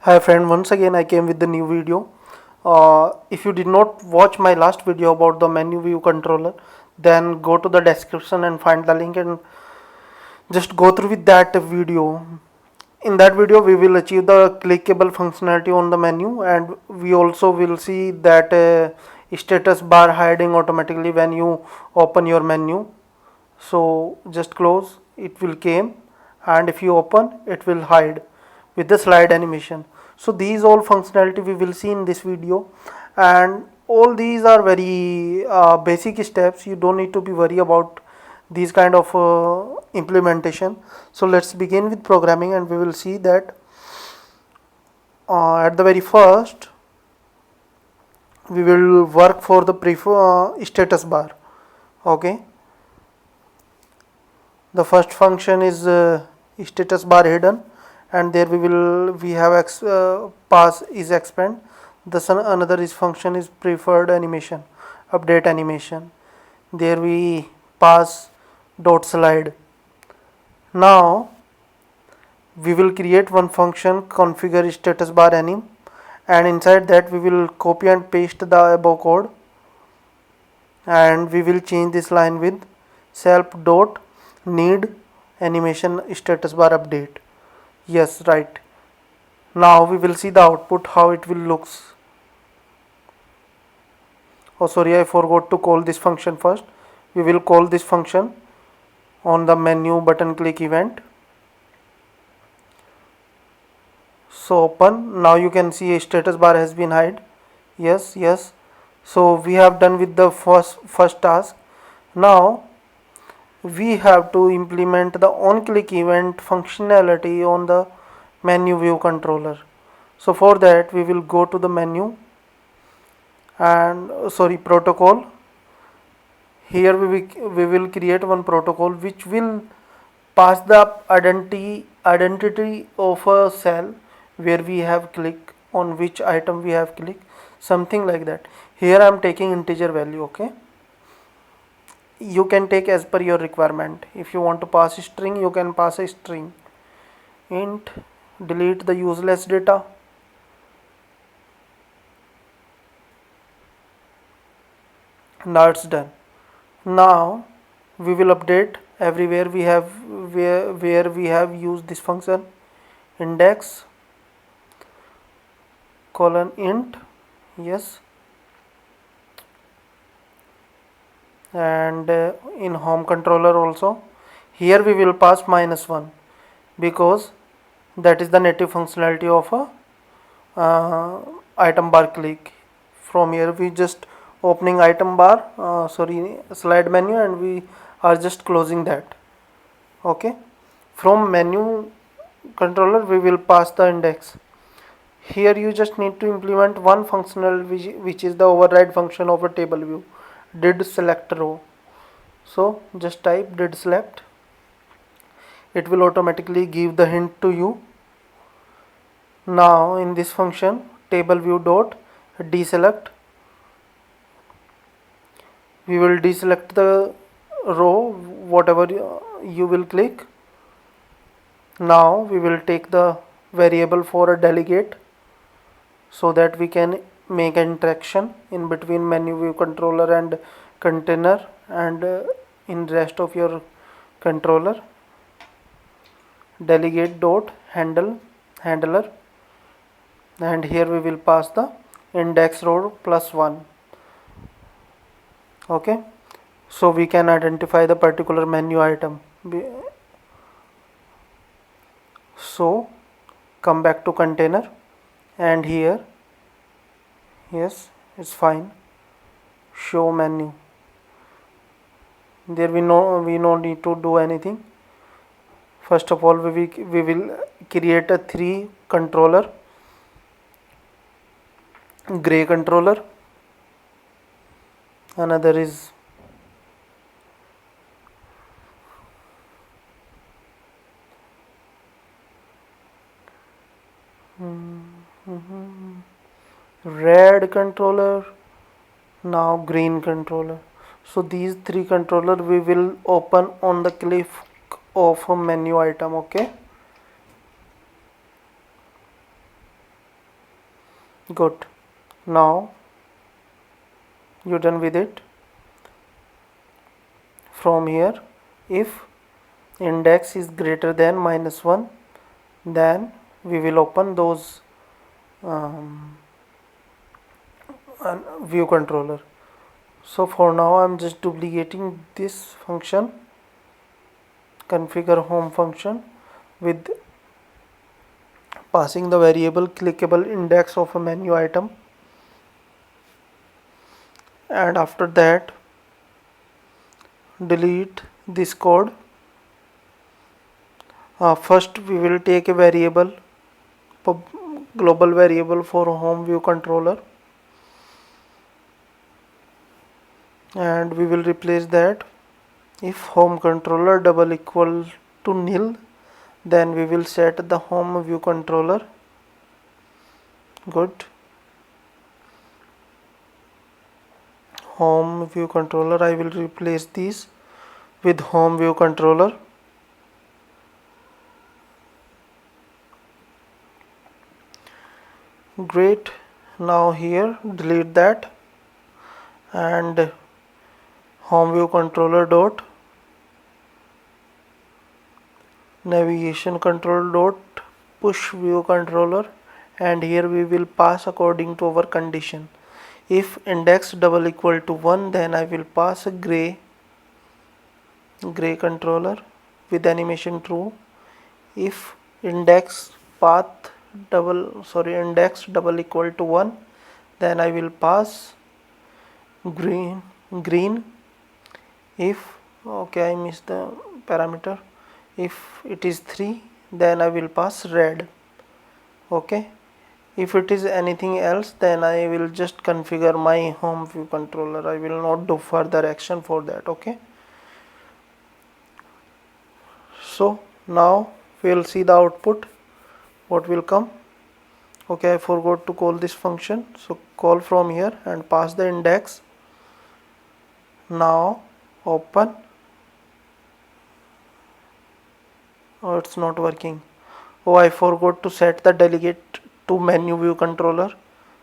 Hi friend, once again I came with the new video. If you did not watch my last video about the menu view controller, then go to the description and find the link and just go through with that video. In that video we will achieve the clickable functionality on the menu, and we also will see that status bar hiding automatically when you open your menu. So just close, it will came, and if you open it will hide with the slide animation. So these all functionality we will see in this video, and all these are very basic steps. You don't need to be worried about these kind of implementation. So let's begin with programming, and we will see that at the very first we will work for the status bar. Okay, the first function is status bar hidden, and there we have pass is expand. Another is function is preferred animation, update animation. There we pass dot slide. Now we will create one function configure status bar anim, and inside that we will copy and paste the above code, and we will change this line with self dot need animation status bar update. Yes, right. Now we will see the output, how it will looks. Oh sorry, I forgot to call this function first. We will call this function on the menu button click event. So open. Now you can see a status bar has been hide. Yes. So we have done with the first task. Now we have to implement the on click event functionality on the menu view controller. So for that we will go to the menu and protocol. Here we will create one protocol which will pass the identity of a cell where we have clicked, on which item we have clicked, something like that. Here I am taking integer value. Okay, you can take as per your requirement. If you want to pass a string, you can pass a string. Int, delete the useless data. Now it's done. Now we will update everywhere we have where we have used this function. Index colon int, yes, and in home controller also. Here we will pass -1 because that is the native functionality of a item bar click. From here we just opening item bar slide menu, and we are just closing that. Okay, from menu controller we will pass the index. Here you just need to implement one functional which is the override function of a table view, did select row. So just type did select, it will automatically give the hint to you. Now in this function table view dot deselect, we will deselect the row whatever you will click. Now we will take the variable for a delegate, so that we can make an interaction in between menu view controller and container and in rest of your controller. Delegate dot handler, and here we will pass the index row +1. Okay, so we can identify the particular menu item. So come back to container, and here, yes, it's fine, show menu. There we no need to do anything. First of all we will create a 3 controller, gray controller, another is red controller, now green controller. So these 3 controller we will open on the click of a menu item. Okay, Good. Now you're done with it. From here, if index is greater than -1, then we will open those view controller. So for now I'm just duplicating this function, configure home function, with passing the variable clickable index of a menu item, and after that delete this code. First we will take a variable, global variable for home view controller, and we will replace that. If home controller double equal to nil, then we will set the home view controller. Good. Home view controller, I will replace these with home view controller. Great. Now here delete that, and home view controller dot navigation control dot push view controller, and here we will pass according to our condition. If index double equal to 1, then I will pass a gray controller with animation true. If index double equal to 1, then I will pass green. If I missed the parameter. If it is 3, then I will pass red. Okay. If it is anything else, then I will just configure my home view controller. I will not do further action for that. Okay. So now we will see the output, what will come. Okay, I forgot to call this function, so call from here and pass the index. Now open. Oh, it's not working. Oh, I forgot to set the delegate to menu view controller,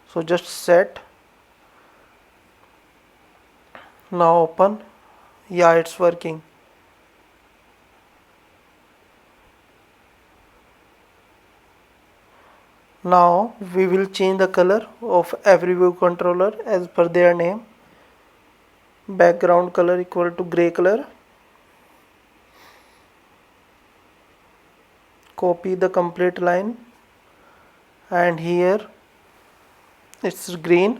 so just set. Now open. Yeah, it's working. Now we will change the color of every view controller as per their name. Background color equal to gray color. Copy the complete line, and here it's green.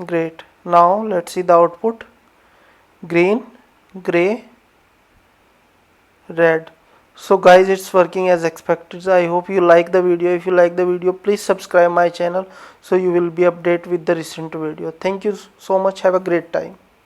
Great. Now let's see the output. Green, gray, red. So guys, it's working as expected. I hope you like the video. If you like the video, please subscribe my channel so you will be updated with the recent video. Thank you so much. Have a great time.